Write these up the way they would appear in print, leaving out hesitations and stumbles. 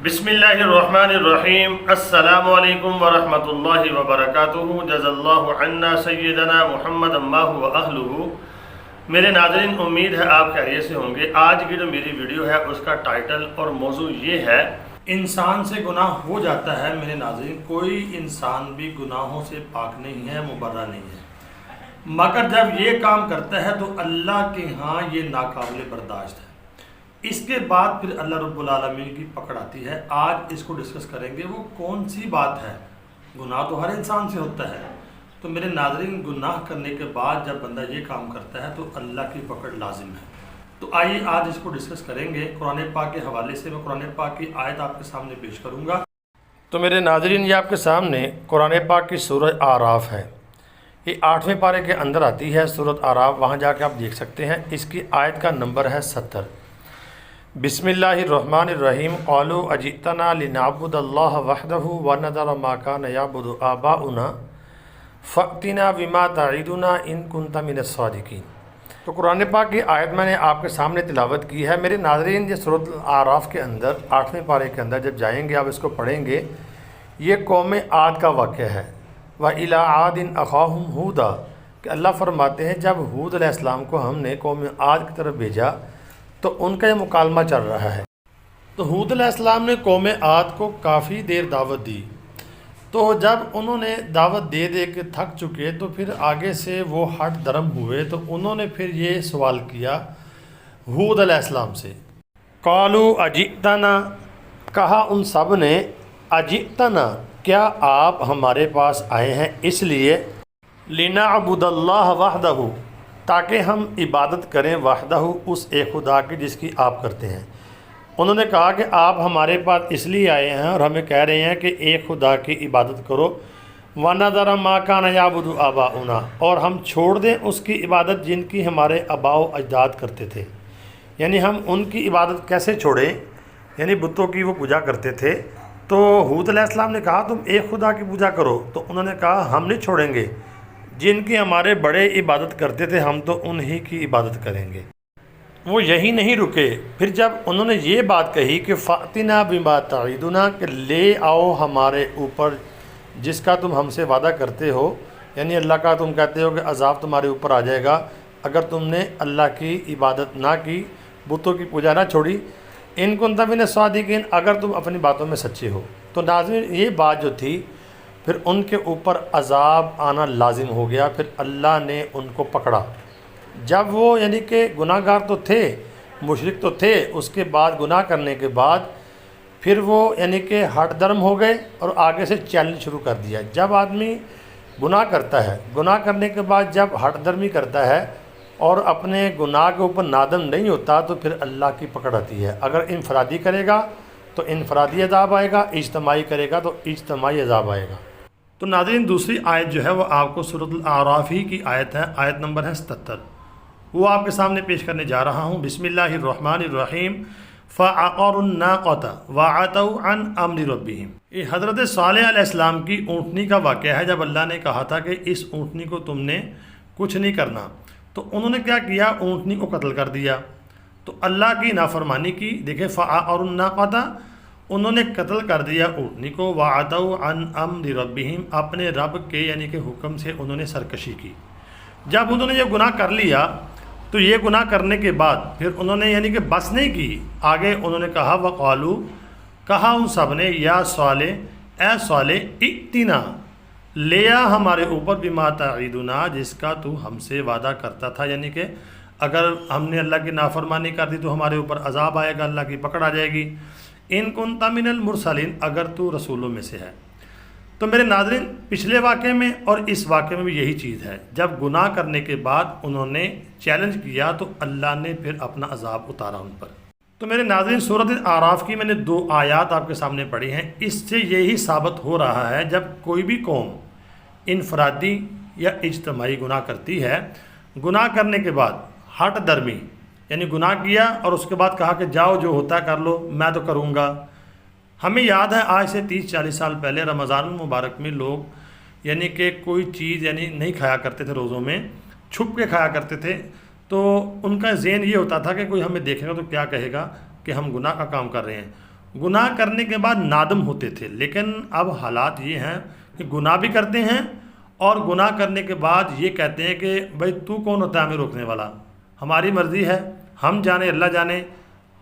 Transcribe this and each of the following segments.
بسم اللہ الرحمن الرحیم۔ السلام علیکم ورحمۃ اللہ وبرکاتہ۔ جزا اللہ عنا سیدنا محمد ما هو اہلہ۔ میرے ناظرین، امید ہے آپ خیریت سے ہوں گے۔ آج کی جو میری ویڈیو ہے اس کا ٹائٹل اور موضوع یہ ہے، انسان سے گناہ ہو جاتا ہے۔ میرے ناظرین، کوئی انسان بھی گناہوں سے پاک نہیں ہے، مبرہ نہیں ہے، مگر جب یہ کام کرتا ہے تو اللہ کے ہاں یہ ناقابل برداشت ہے۔ اس کے بعد پھر اللہ رب العالمین کی پکڑ آتی ہے۔ آج اس کو ڈسکس کریں گے، وہ کون سی بات ہے۔ گناہ تو ہر انسان سے ہوتا ہے، تو میرے ناظرین، گناہ کرنے کے بعد جب بندہ یہ کام کرتا ہے تو اللہ کی پکڑ لازم ہے۔ تو آئیے آج اس کو ڈسکس کریں گے۔ قرآن پاک کے حوالے سے میں قرآن پاک کی آیت آپ کے سامنے پیش کروں گا۔ تو میرے ناظرین، یہ آپ کے سامنے قرآن پاک کی سورہ اعراف ہے۔ یہ 8ویں پارے کے اندر آتی ہے سورۃ اعراف، وہاں جا کے آپ دیکھ سکتے ہیں۔ اس کی آیت کا نمبر ہے 70۔ بسم اللہ الرحمن الرحیم۔ قالوا اجئتنا لنعبد اللہ وحدہ ونذر ما کان یعبد آباؤنا فأتنا بما تعدنا ان کنت من الصادقین۔ تو قرآن پاک کی آیت میں نے آپ کے سامنے تلاوت کی ہے۔ میرے ناظرین، یہ سورۃ الاعراف کے اندر 8ویں پارے کے اندر جب جائیں گے، آپ اس کو پڑھیں گے، یہ قوم عاد کا واقعہ ہے۔ وَإِلَىٰ عَادٍ أَخَاهُمْ هُودًا، کہ اللہ فرماتے ہیں جب ہود علیہ السلام کو ہم نے قوم عاد کی طرف بھیجا تو ان کا یہ مکالمہ چل رہا ہے۔ تو ہود علیہ السلام نے قوم عاد کو کافی دیر دعوت دی، تو جب انہوں نے دعوت دے دے کے تھک چکے تو پھر آگے سے وہ ہٹ درم ہوئے، تو انہوں نے پھر یہ سوال کیا ہود علیہ السلام سے، قالوا اجئتنا، کہا ان سب نے، اجئتنا، کیا آپ ہمارے پاس آئے ہیں اس لیے، لنعبد اللہ وحدہ، تاکہ ہم عبادت کریں، وحدہ، اس ایک خدا کی جس کی آپ کرتے ہیں۔ انہوں نے کہا کہ آپ ہمارے پاس اس لیے آئے ہیں اور ہمیں کہہ رہے ہیں کہ ایک خدا کی عبادت کرو، وَنَذَرَ مَا كَانَ يَعْبُدُ آبَاؤُنَا، اور ہم چھوڑ دیں اس کی عبادت جن کی ہمارے آباء و اجداد کرتے تھے۔ یعنی ہم ان کی عبادت کیسے چھوڑیں، یعنی بتوں کی وہ پوجا کرتے تھے۔ تو ہود علیہ السلام نے کہا تم ایک خدا کی پوجا کرو، تو انہوں نے کہا ہم نہیں چھوڑیں گے، جن کی ہمارے بڑے عبادت کرتے تھے ہم تو انہی کی عبادت کریں گے۔ وہ یہی نہیں رکے، پھر جب انہوں نے یہ بات کہی کہ فَأْتِنَا بِمَا تَعِدُنَا، کہ لے آؤ ہمارے اوپر جس کا تم ہم سے وعدہ کرتے ہو، یعنی اللہ کا تم کہتے ہو کہ عذاب تمہارے اوپر آ جائے گا اگر تم نے اللہ کی عبادت نہ کی، بتوں کی پوجا نہ چھوڑی، ان کنت من الصادقین، اگر تم اپنی باتوں میں سچے ہو۔ تو ناظرین، یہ بات جو تھی پھر ان کے اوپر عذاب آنا لازم ہو گیا، پھر اللہ نے ان کو پکڑا۔ جب وہ یعنی کہ گناہ گار تو تھے، مشرک تو تھے، اس کے بعد گناہ کرنے کے بعد پھر وہ یعنی کہ ہٹ درم ہو گئے اور آگے سے چیلنج شروع کر دیا۔ جب آدمی گناہ کرتا ہے، گناہ کرنے کے بعد جب ہٹ درمی کرتا ہے اور اپنے گناہ کے اوپر نادم نہیں ہوتا تو پھر اللہ کی پکڑ آتی ہے۔ اگر انفرادی کرے گا تو انفرادی عذاب آئے گا، اجتماعی کرے گا تو اجتماعی عذاب آئے گا۔ تو ناظرین، دوسری آیت جو ہے وہ آپ کو سورۃ الاعراف ہی کی آیت ہے، آیت نمبر ہے 77، وہ آپ کے سامنے پیش کرنے جا رہا ہوں۔ بسم اللہ الرحمن الرحیم۔ فَعَقَرُوا النَّاقَةَ وَعَتَوْا عَنْ أَمْرِ رَبِّهِمْ، یہ حضرت صالح علیہ السلام کی اونٹنی کا واقعہ ہے۔ جب اللہ نے کہا تھا کہ اس اونٹنی کو تم نے کچھ نہیں کرنا، تو انہوں نے کیا کیا، اونٹنی کو قتل کر دیا، تو اللہ کی نافرمانی کی۔ دیکھیں، فَعَقَرُوا النَّاقَةَ، انہوں نے قتل کر دیا اونٹنی کو، وَعَتَوْا عَنْ أَمْرِ رَبِّهِمْ، اپنے رب کے یعنی کہ حکم سے انہوں نے سرکشی کی۔ جب انہوں نے یہ گناہ کر لیا تو یہ گناہ کرنے کے بعد پھر انہوں نے یعنی کہ بس نہیں کی، آگے انہوں نے کہا وَقَالُوا، کہا ان سب نے، یا صالح، اے صالح، ائتنا، لیا ہمارے اوپر بما تعیدنا، جس کا تو ہم سے وعدہ کرتا تھا، یعنی کہ اگر ہم نے اللہ کی نافرمانی کر دی تو ہمارے اوپر عذاب آئے گا، اللہ کی پکڑ آ جائے گی، ان کنت من المرسلین، اگر تو رسولوں میں سے ہے۔ تو میرے ناظرین، پچھلے واقعے میں اور اس واقعے میں بھی یہی چیز ہے، جب گناہ کرنے کے بعد انہوں نے چیلنج کیا تو اللہ نے پھر اپنا عذاب اتارا ان پر۔ تو میرے ناظرین، سورۃ الاعراف کی میں نے 2 آیات آپ کے سامنے پڑھی ہیں، اس سے یہی ثابت ہو رہا ہے جب کوئی بھی قوم انفرادی یا اجتماعی گناہ کرتی ہے، گناہ کرنے کے بعد ہٹ درمی، یعنی گناہ کیا اور اس کے بعد کہا کہ جاؤ جو ہوتا ہے کر لو، میں تو کروں گا۔ ہمیں یاد ہے آج سے 30-40 سال پہلے رمضان المبارک میں لوگ یعنی کہ کوئی چیز یعنی نہیں کھایا کرتے تھے، روزوں میں چھپ کے کھایا کرتے تھے، تو ان کا ذہن یہ ہوتا تھا کہ کوئی ہمیں دیکھے گا تو کیا کہے گا کہ ہم گناہ کا کام کر رہے ہیں۔ گناہ کرنے کے بعد نادم ہوتے تھے، لیکن اب حالات یہ ہیں کہ گناہ بھی کرتے ہیں اور گناہ کرنے کے بعد یہ کہتے ہیں کہ بھائی تو کون ہوتا ہے ہمیں روکنے والا، ہماری مرضی ہے، ہم جانے اللہ جانے،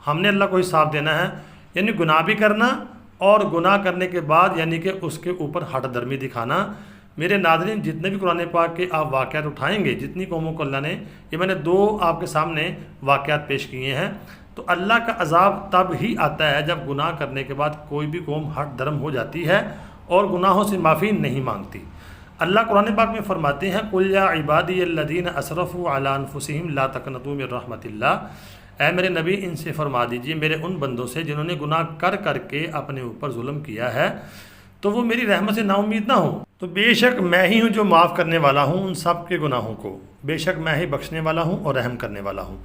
ہم نے اللہ کو حساب دینا ہے۔ یعنی گناہ بھی کرنا اور گناہ کرنے کے بعد یعنی کہ اس کے اوپر ہٹ درمی دکھانا۔ میرے ناظرین، جتنے بھی قرآن پاک کے آپ واقعات اٹھائیں گے، جتنی قوموں کو اللہ نے، یہ میں نے 2 آپ کے سامنے واقعات پیش کیے ہیں، تو اللہ کا عذاب تب ہی آتا ہے جب گناہ کرنے کے بعد کوئی بھی قوم ہٹ درم ہو جاتی ہے اور گناہوں سے معافی نہیں مانگتی۔ اللہ قرآن پاک میں فرماتے ہیں قُلْ يَا عِبَادِيَ الَّذِينَ أَسْرَفُوا عَلَىٰ أَنفُسِهِمْ لَا تَقْنَطُوا مِن رَحْمَةِ اللَّهِ، اے میرے نبی ان سے فرما دیجئے میرے ان بندوں سے جنہوں نے گناہ کر کر کے اپنے اوپر ظلم کیا ہے تو وہ میری رحمت سے نا امید نہ ہوں، تو بے شک میں ہی ہوں جو معاف کرنے والا ہوں ان سب کے گناہوں کو، بے شک میں ہی بخشنے والا ہوں اور رحم کرنے والا ہوں۔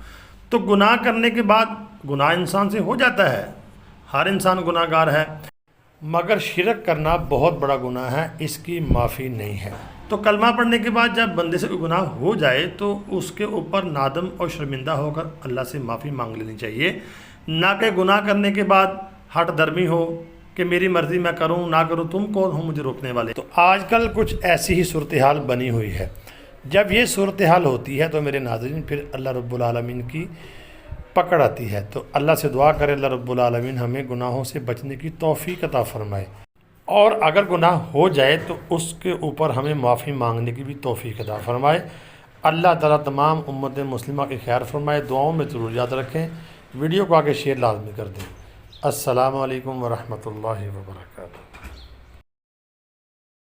تو گناہ کرنے کے بعد گناہ انسان سے ہو جاتا ہے، ہر انسان گناہ گار ہے، مگر شرک کرنا بہت بڑا گناہ ہے، اس کی معافی نہیں ہے۔ تو کلمہ پڑھنے کے بعد جب بندے سے کوئی گناہ ہو جائے تو اس کے اوپر نادم اور شرمندہ ہو کر اللہ سے معافی مانگ لینی چاہیے، نہ کہ گناہ کرنے کے بعد ہٹ درمی ہو کہ میری مرضی میں کروں نہ کروں، تم کون ہو مجھے روکنے والے۔ تو آج کل کچھ ایسی ہی صورتحال بنی ہوئی ہے۔ جب یہ صورتحال ہوتی ہے تو میرے ناظرین پھر اللہ رب العالمین کی پکڑ آتی ہے، تو اللہ سے دعا کرے اللہ رب العالمین ہمیں گناہوں سے بچنے کی توفیق عطا فرمائے، اور اگر گناہ ہو جائے تو اس کے اوپر ہمیں معافی مانگنے کی بھی توفیق عطا فرمائے۔ اللہ تعالیٰ تمام امت مسلمہ کی خیر فرمائے۔ دعاؤں میں ضرور یاد رکھیں، ویڈیو کو آگے شیئر لازمی کر دیں۔ السلام علیکم ورحمۃ اللہ وبرکاتہ۔